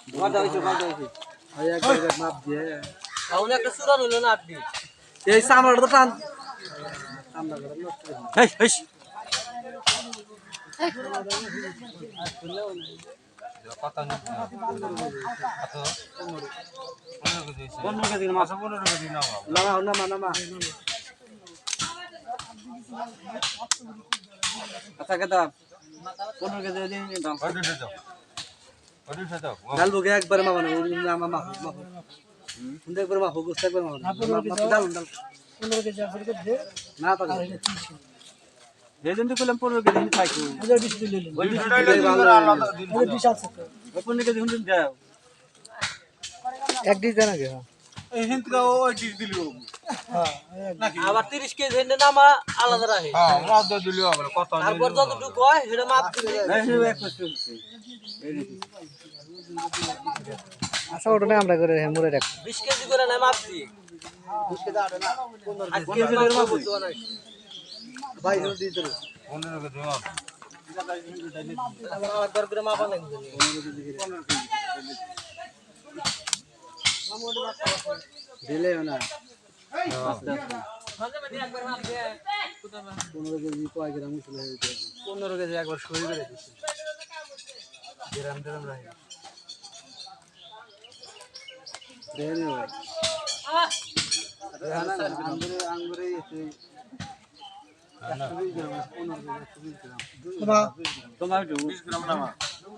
বাদা হইছে ভাই এক মাপ দিয়ে তাহলে একটা সুরান হলো না আপনি এই সামড় তো টান আমরা করে নষ্ট হেই হেই কত নিন কত 15 কেজি মাছ 15 কেজি নাও নামা আচ্ছা কেদা 15 কেজি দিন দাম কত দাও ডাল বগে একবার মামানো মামা হুন্ডে একবার মাফ গোস্ত একবার মামা ডাল 15 কেজি আসলে দে না পারে যেদিন তো কইলাম 15 কেজি খাইছো ওই 20 দিলে ওই 20 টাকা ভালো ওই 20 আছে তো 15 কেজি হুন্ডে দাও এক ডিশ দেন আগে এই হিন্দকা ওই ডিশ দিলিও হ্যাঁ আবার 30 কেজি হেন্ডে নামা আলাদা রাখে হ্যাঁ মাছ দিলিও হবে কত তারপর যতটুকু হয় সেটা মাপ দিলে এই এক কষ্ট আচ্ছা ওটা আমরা করে মুড়ে রাখ 20 কেজি করে না মাপ দি 20 কেজি আড়ে না 15 কেজি মাপ বুঝতো না ভাই হুন্ডে দিতে 15 কেজি মাছ একবার করে মাপা লাগবে দিলে না মাঝে মাঝে একবার মাপ দে 15 কেজি কয় গ্রাম মুসলে হইছে 15 কেজি একবার সই করে দিছি গ্রাম রাখে দেন ভাই আঙ্গুরে এসে 120 গ্রাম 15 গ্রাম 120 গ্রাম তোমার তোমার 20 গ্রাম নামা